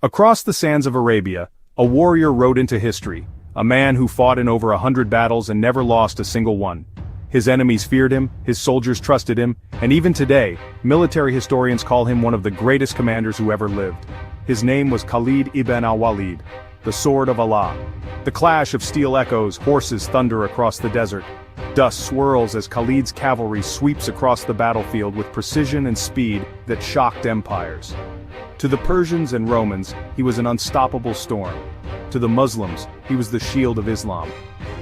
Across the sands of Arabia, a warrior wrote into history, a man who fought in over 100 battles and never lost a single one. His enemies feared him, his soldiers trusted him, and even today, military historians call him one of the greatest commanders who ever lived. His name was Khalid ibn al-Walid, the Sword of Allah. The clash of steel echoes, horses thunder across the desert. Dust swirls as Khalid's cavalry sweeps across the battlefield with precision and speed that shocked empires. To the Persians and Romans, he was an unstoppable storm. To the Muslims, he was the shield of Islam.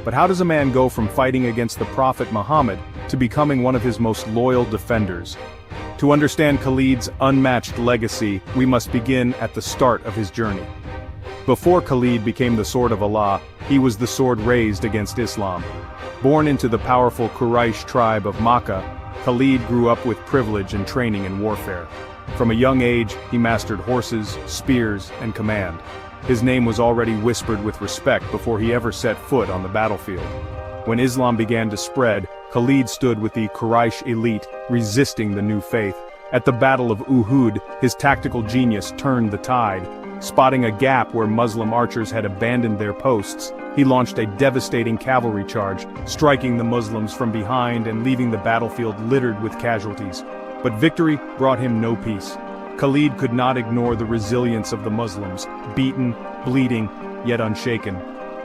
But how does a man go from fighting against the Prophet Muhammad to becoming one of his most loyal defenders? To understand Khalid's unmatched legacy, we must begin at the start of his journey. Before Khalid became the Sword of Allah, he was the sword raised against Islam. Born into the powerful Quraysh tribe of Makkah, Khalid grew up with privilege and training in warfare. From a young age, he mastered horses, spears, and command. His name was already whispered with respect before he ever set foot on the battlefield. When Islam began to spread, Khalid stood with the Quraysh elite, resisting the new faith. At the Battle of Uhud, his tactical genius turned the tide. Spotting a gap where Muslim archers had abandoned their posts, he launched a devastating cavalry charge, striking the Muslims from behind and leaving the battlefield littered with casualties. But victory brought him no peace. Khalid could not ignore the resilience of the Muslims, beaten, bleeding, yet unshaken.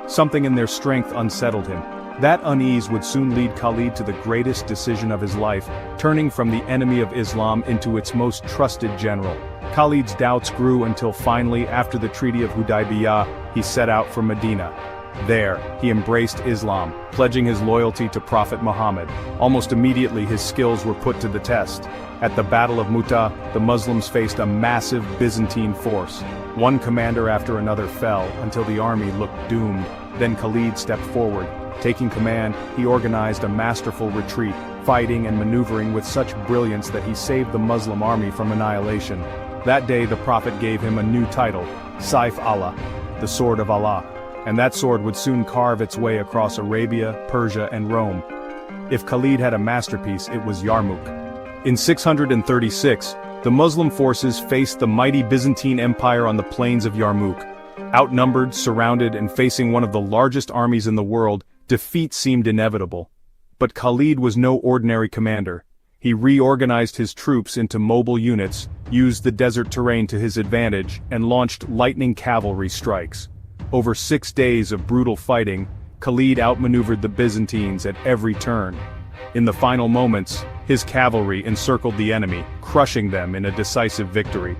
Something in their strength unsettled him. That unease would soon lead Khalid to the greatest decision of his life, turning from the enemy of Islam into its most trusted general. Khalid's doubts grew until finally, after the Treaty of Hudaybiyah, he set out for Medina. There, he embraced Islam, pledging his loyalty to Prophet Muhammad. Almost immediately his skills were put to the test. At the Battle of Mut'ah, the Muslims faced a massive Byzantine force. One commander after another fell, until the army looked doomed. Then Khalid stepped forward. Taking command, he organized a masterful retreat, fighting and maneuvering with such brilliance that he saved the Muslim army from annihilation. That day the Prophet gave him a new title, Saif Allah, the Sword of Allah. And that sword would soon carve its way across Arabia, Persia, and Rome. If Khalid had a masterpiece, it was Yarmouk. In 636, the Muslim forces faced the mighty Byzantine Empire on the plains of Yarmouk. Outnumbered, surrounded, and facing one of the largest armies in the world, defeat seemed inevitable. But Khalid was no ordinary commander. He reorganized his troops into mobile units, used the desert terrain to his advantage, and launched lightning cavalry strikes. Over 6 days of brutal fighting, Khalid outmaneuvered the Byzantines at every turn. In the final moments, his cavalry encircled the enemy, crushing them in a decisive victory.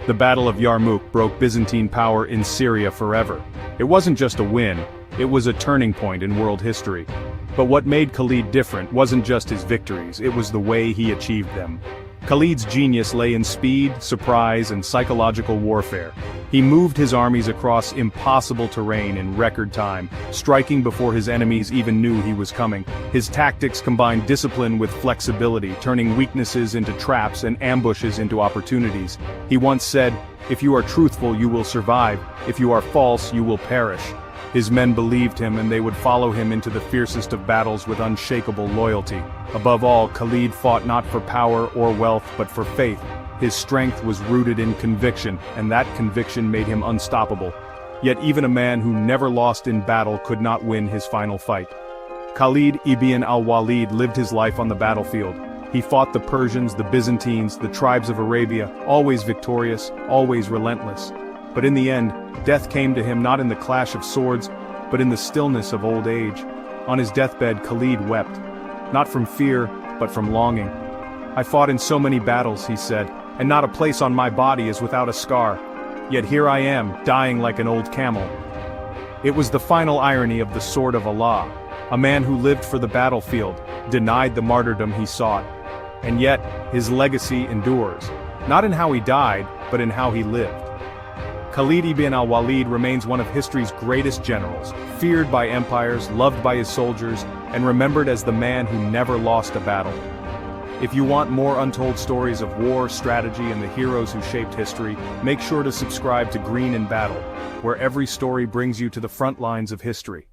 The Battle of Yarmouk broke Byzantine power in Syria forever. It wasn't just a win, it was a turning point in world history. But what made Khalid different wasn't just his victories, it was the way he achieved them. Khalid's genius lay in speed, surprise, and psychological warfare. He moved his armies across impossible terrain in record time, striking before his enemies even knew he was coming. His tactics combined discipline with flexibility, turning weaknesses into traps and ambushes into opportunities. He once said, "If you are truthful, you will survive. If you are false, you will perish." His men believed him and they would follow him into the fiercest of battles with unshakable loyalty. Above all, Khalid fought not for power or wealth but for faith. His strength was rooted in conviction, and that conviction made him unstoppable. Yet even a man who never lost in battle could not win his final fight. Khalid ibn al-Walid lived his life on the battlefield. He fought the Persians, the Byzantines, the tribes of Arabia, always victorious, always relentless. But in the end, death came to him not in the clash of swords, but in the stillness of old age. On his deathbed, Khalid wept. Not from fear, but from longing. "I fought in so many battles," he said, "and not a place on my body is without a scar. Yet here I am, dying like an old camel." It was the final irony of the Sword of Allah. A man who lived for the battlefield, denied the martyrdom he sought. And yet, his legacy endures. Not in how he died, but in how he lived. Khalid ibn al-Walid remains one of history's greatest generals, feared by empires, loved by his soldiers, and remembered as the man who never lost a battle. If you want more untold stories of war, strategy, and the heroes who shaped history, make sure to subscribe to Green in Battle, where every story brings you to the front lines of history.